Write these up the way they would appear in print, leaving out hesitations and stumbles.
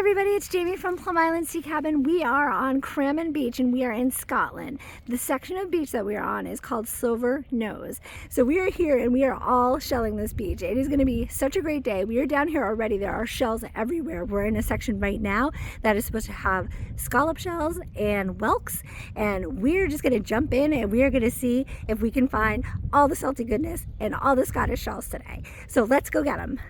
everybody, it's Jamie from Plum Island Sea Cabin. We are on Crammon Beach and we are in Scotland. The section of beach that we are on is called Silver Nose. So we are here and we are all shelling this beach. It is going to be such a great day. We are down here already. There are shells everywhere. We're in a section right now that is supposed to have scallop shells and whelks, and we're just going to jump in and we are going to see if we can find all the salty goodness and all the Scottish shells today. So let's go get them.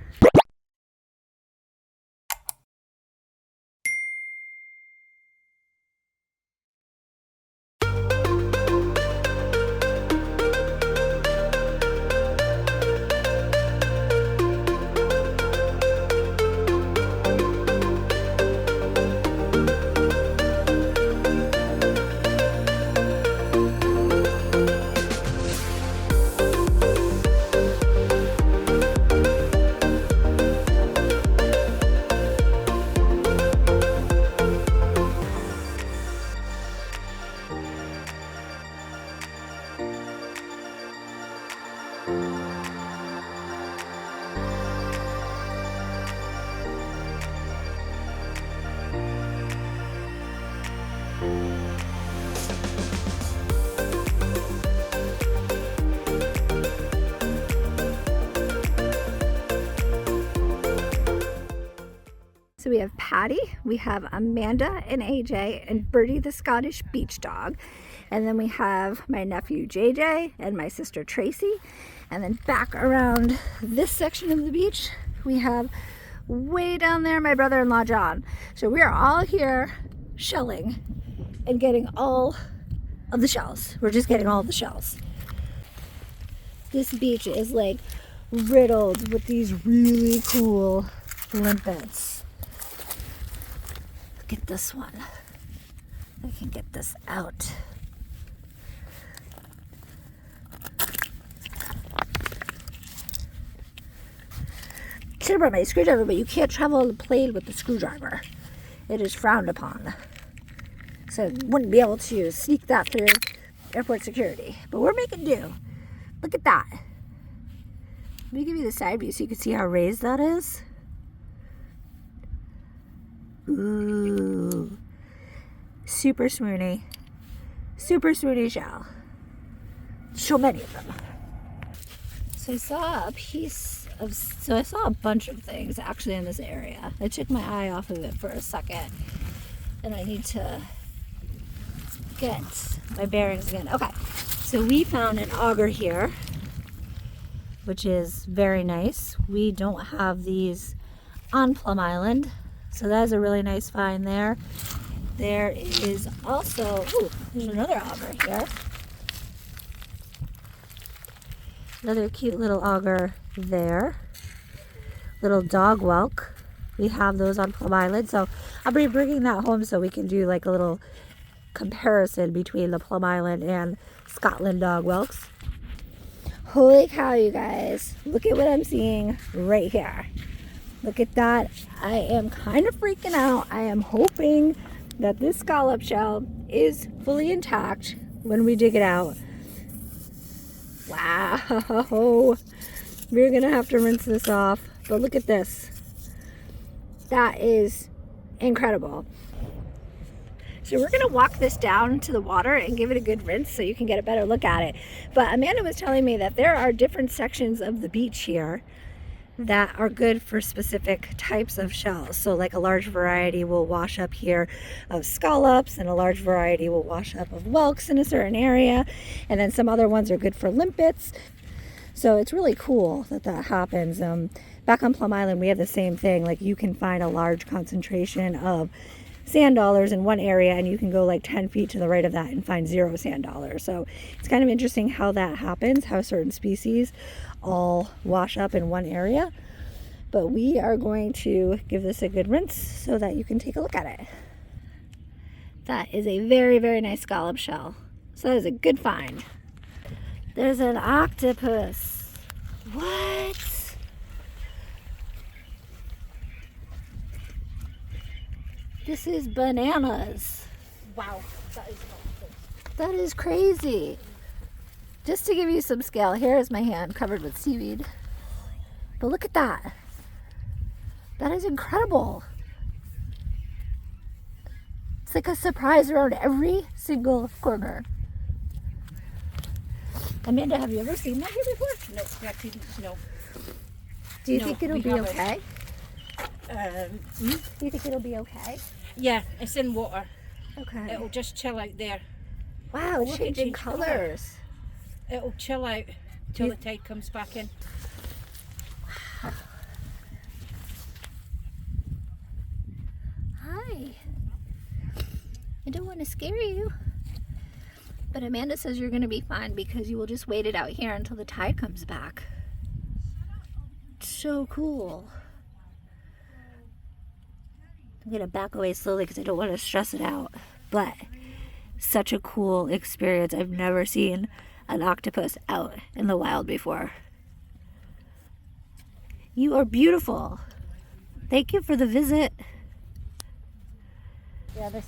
So we have Patty, we have Amanda and AJ, and Birdie the Scottish beach dog. And then we have my nephew JJ and my sister Tracy. And then back around this section of the beach, we have way down there my brother-in-law John. So we are all here shelling and getting all of the shells. We're just getting all of the shells. This beach is like riddled with these really cool limpets. Look at this one. I can get this out. Should have brought my screwdriver, but you can't travel the plane with the screwdriver. It is frowned upon. So wouldn't be able to sneak that through airport security. But we're making do. Look at that. Let me give you the side view so you can see how raised that is. Ooh, super swoony shell. So many of them. So I saw a bunch of things actually in this area. I took my eye off of it for a second, and I need to get my bearings again. Okay, so we found an auger here, which is very nice. We don't have these on Plum Island. So that is a really nice find there. There is also, there's another auger here. Another cute little auger there. Little dog whelk. We have those on Plum Island. So I'll be bringing that home so we can do like a little comparison between the Plum Island and Scotland dog whelks. Holy cow, you guys. Look at what I'm seeing right here. Look at that. I am kind of freaking out. I am hoping that this scallop shell is fully intact when we dig it out. Wow. We're going to have to rinse this off. But look at this. That is incredible. So we're going to walk this down to the water and give it a good rinse so you can get a better look at it. But Amanda was telling me that there are different sections of the beach here that are good for specific types of shells. So like a large variety will wash up here of scallops, and a large variety will wash up of whelks in a certain area, and then some other ones are good for limpets. So it's really cool that that happens. Back on Plum Island we have the same thing. Like you can find a large concentration of sand dollars in one area, and you can go like 10 feet to the right of that and find 0 sand dollars. So it's kind of interesting how that happens, how certain species all wash up in one area. But we are going to give this a good rinse so that you can take a look at it. That is a very, very nice scallop shell. So that is a good find. There's an octopus. What? This is bananas. Wow, that is crazy. Just to give you some scale, here is my hand covered with seaweed. But look at that. That is incredible. like a surprise around every single corner. Amanda, have you ever seen that here before? No, Jackie, no. Do you think it'll be haven't. okay? Do you think it'll be okay? Yeah, it's in water. Okay. It'll just chill out there. Wow, it's Look, it changing changed colour. colors. It'll chill out till the tide comes back in. Hi. I don't want to scare you. But Amanda says you're going to be fine because you will just wait it out here until the tide comes back. So cool. I'm going to back away slowly because I don't want to stress it out. But such a cool experience. I've never seen an octopus out in the wild before. You are beautiful. Thank you for the visit. Yeah, this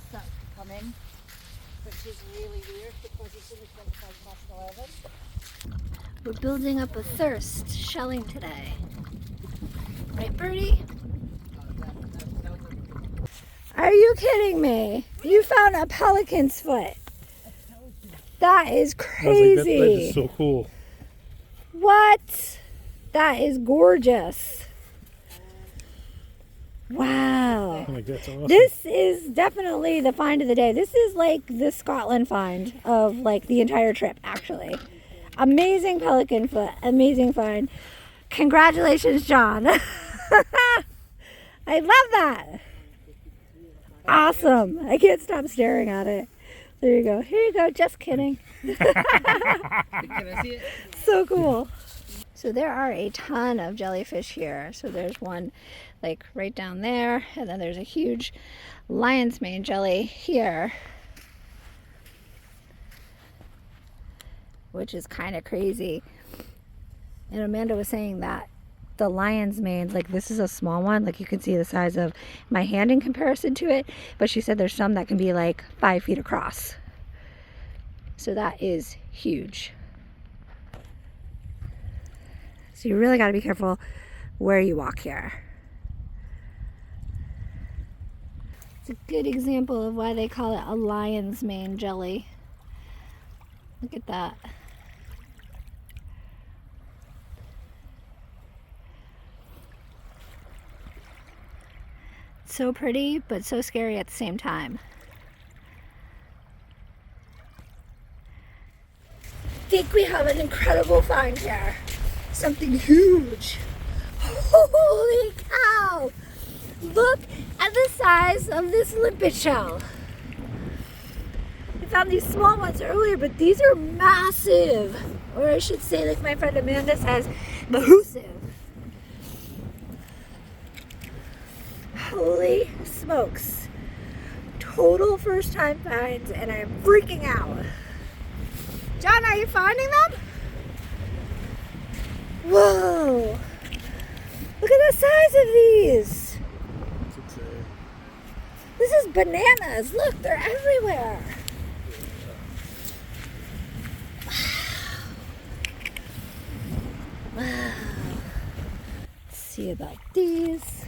stuff coming, which is really weird because it's only 11. We're building up a thirst shelling today. Right, Birdie? Are you kidding me? You found a pelican's foot. That is crazy. That is so cool. What? That is gorgeous. Wow. Oh my God, that's awesome. This is definitely the find of the day. This is like the Scotland find of like the entire trip, actually. Amazing pelican foot. Amazing find. Congratulations, John. I love that. Awesome. I can't stop staring at it. There you go. Here you go. Just kidding. Can I see it? So cool. So there are a ton of jellyfish here. So there's one like right down there, and then there's a huge lion's mane jelly here, which is kind of crazy. And Amanda was saying that the lion's mane, like this is a small one, like you can see the size of my hand in comparison to it, but she said there's some that can be like 5 feet across. So that is huge. So you really got to be careful where you walk here. It's a good example of why they call it a lion's mane jelly. Look at that. So pretty, but so scary at the same time. I think we have an incredible find here. Something huge. Holy cow! Look at the size of this limpet shell. I found these small ones earlier, but these are massive. Or I should say, like my friend Amanda says, massive. Holy smokes. Total first time finds, and I'm freaking out. John, are you finding them? Whoa! Look at the size of these! This is bananas! Look, they're everywhere! Wow! Wow! Let's see about these.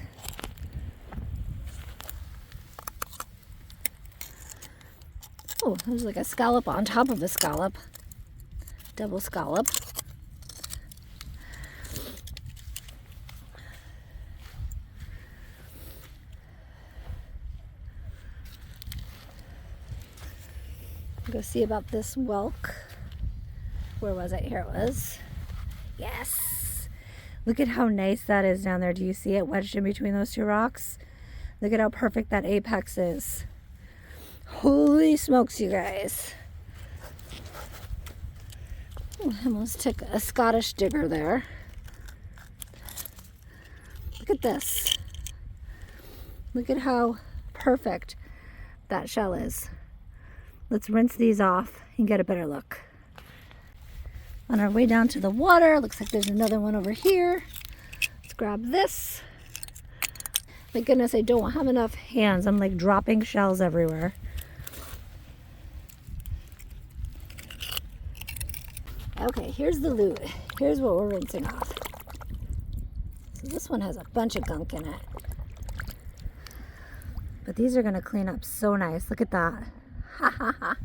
Oh, there's like a scallop on top of a scallop. Double scallop. Go see about this whelk. Where was it? Here it was. Yes! Look at how nice that is down there. Do you see it wedged in between those two rocks? Look at how perfect that apex is. Holy smokes, you guys. Ooh, I almost took a Scottish digger there. Look at this. Look at how perfect that shell is. Let's rinse these off and get a better look. On our way down to the water, looks like there's another one over here. Let's grab this. Thank goodness I don't have enough hands. I'm like dropping shells everywhere. Okay, here's the loot. Here's what we're rinsing off. So this one has a bunch of gunk in it. But these are gonna clean up so nice. Look at that. Ha ha ha.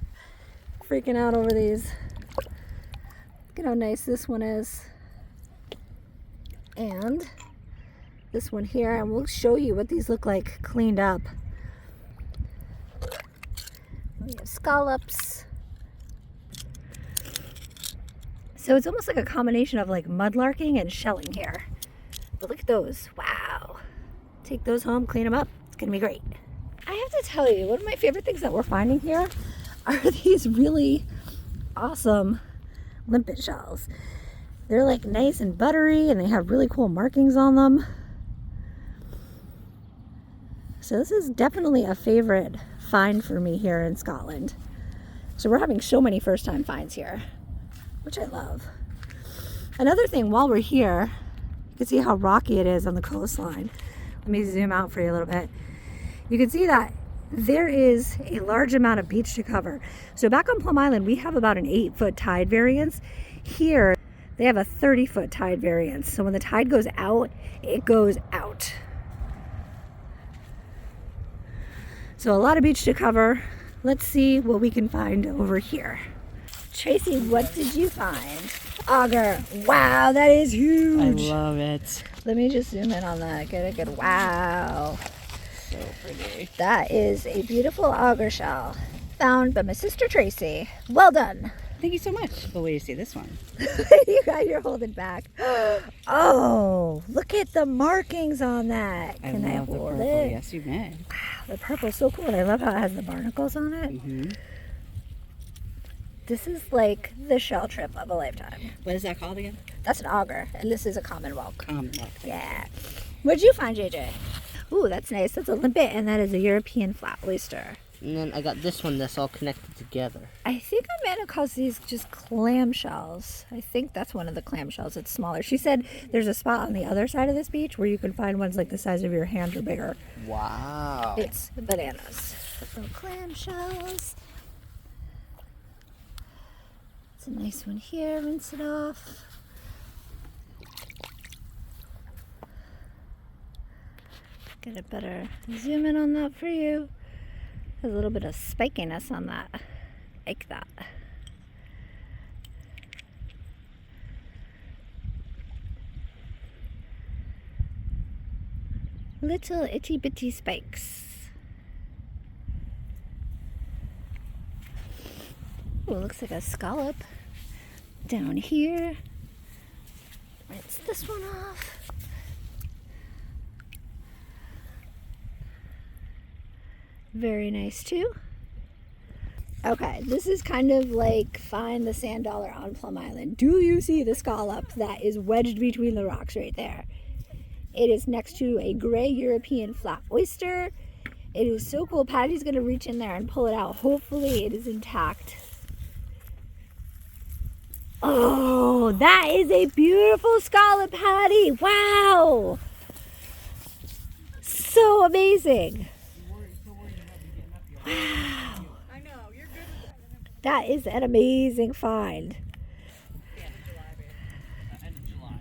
Freaking out over these. Look at how nice this one is. And this one here, and we'll show you what these look like cleaned up. We have scallops. So it's almost like a combination of like mudlarking and shelling here. But look at those. Wow. Take those home, clean them up. It's gonna be great. I have to tell you, one of my favorite things that we're finding here are these really awesome limpet shells. They're like nice and buttery and they have really cool markings on them. So this is definitely a favorite find for me here in Scotland. So we're having so many first time finds here, which I love. Another thing while we're here, you can see how rocky it is on the coastline. Let me zoom out for you a little bit. You can see that there is a large amount of beach to cover. So back on Plum Island, we have about an 8-foot tide variance. Here, they have a 30-foot tide variance. So when the tide goes out, it goes out. So a lot of beach to cover. Let's see what we can find over here. Tracy, what did you find? Auger. Wow, that is huge. I love it. Let me just zoom in on that. Get a good wow. So pretty. That is a beautiful auger shell found by my sister Tracy. Well done. Thank you so much. But wait, you see this one? You got your holding back. Oh, look at the markings on that. Can I love the hold purple. it? Yes, you may. Wow, the purple is so cool. I love how it has the barnacles on it. Mm-hmm. This is like the shell trip of a lifetime. What is that called again? That's an auger, and this is a common whelk. Look. Yeah. What'd you find, JJ? Ooh, that's nice. That's a limpet, and that is a European flat oyster. And then I got this one that's all connected together. I think Amanda calls these just clam shells. I think that's one of the clam shells. It's smaller. She said there's a spot on the other side of this beach where you can find ones like the size of your hand or bigger. Wow. It's bananas. So clam shells. It's a nice one here. Rinse it off. Get a better zoom in on that for you. There's a little bit of spikiness on that. Like that. Little itty bitty spikes. Oh, looks like a scallop down here. Rinse this one off. Very nice too. Okay, this is kind of like find the sand dollar on Plum Island. Do you see the scallop that is wedged between the rocks right there? It is next to a gray European flat oyster. It is so cool. Patty's gonna reach in there and pull it out. Hopefully it is intact. Oh, that is a beautiful scallop, Patty. Wow. So amazing. Wow. I know, you're good. That is an amazing find.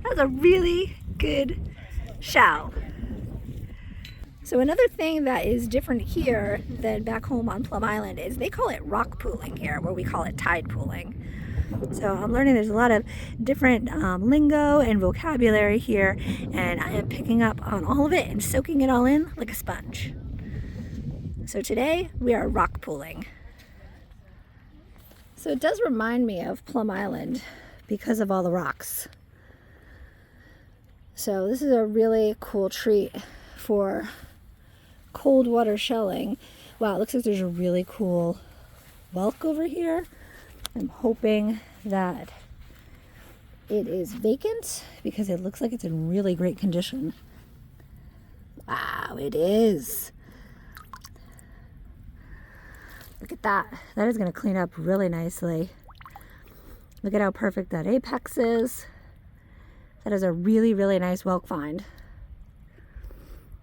That's a really good shell. So another thing that is different here than back home on Plum Island is they call it rock pooling here, where we call it tide pooling. So I'm learning there's a lot of different lingo and vocabulary here, and I am picking up on all of it and soaking it all in like a sponge. So today we are rock pooling. So it does remind me of Plum Island because of all the rocks. So this is a really cool treat for cold water shelling. Wow, it looks like there's a really cool whelk over here. I'm hoping that it is vacant because it looks like it's in really great condition. Wow, it is. Look at that. That is going to clean up really nicely. Look at how perfect that apex is. That is a really, really nice whelk find.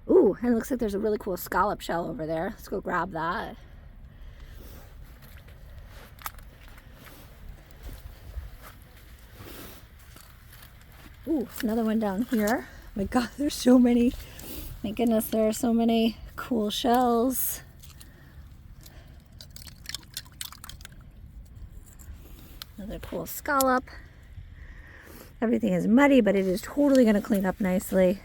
Ooh, and it looks like there's a really cool scallop shell over there. Let's go grab that. Ooh, another one down here. Oh my God, there's so many My goodness, there are so many cool shells. Another cool scallop. Everything is muddy, but it is totally going to clean up nicely.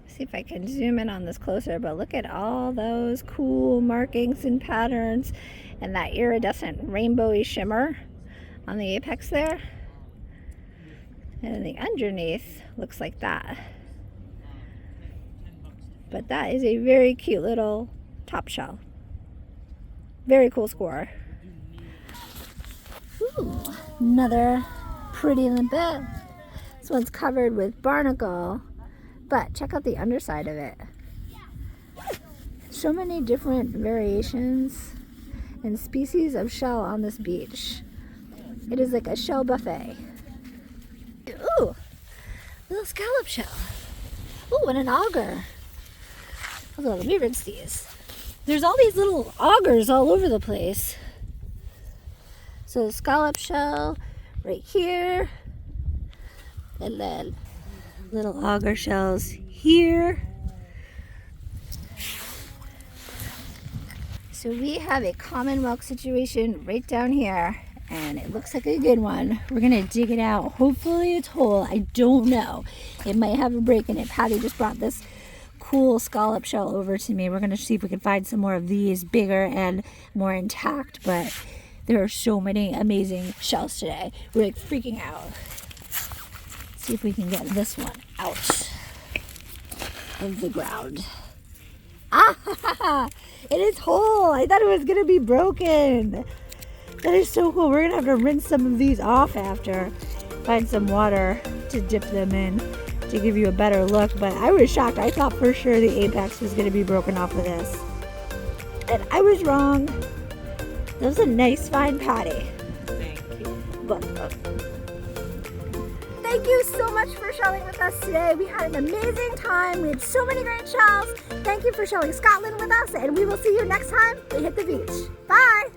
See if I can zoom in on this closer, but look at all those cool markings and patterns and that iridescent rainbowy shimmer on the apex there. And the underneath looks like that. But that is a very cute little top shell. Very cool score. Ooh, another pretty limpet. This one's covered with barnacle, but check out the underside of it. So many different variations and species of shell on this beach. It is like a shell buffet. Ooh, little scallop shell. Ooh, and an auger. Okay, let me rinse these. There's all these little augers all over the place. So the scallop shell right here, and then little auger shells here. So we have a common milk situation right down here, and it looks like a good one. We're gonna dig it out. Hopefully it's whole. I don't know. It might have a break in it. Patty just brought this cool scallop shell over to me. We're gonna see if we can find some more of these, bigger and more intact, but there are so many amazing shells today. We're like freaking out. Let's see if we can get this one out of the ground. Ah, it is whole. I thought it was gonna be broken. That is so cool. We're gonna have to rinse some of these off after. Find some water to dip them in to give you a better look. But I was shocked. I thought for sure the apex was gonna be broken off of this. And I was wrong. That was a nice fine patty. Thank you. But, thank you so much for shelling with us today. We had an amazing time. We had so many great shells. Thank you for shelling Scotland with us, and we will see you next time we hit the beach. Bye.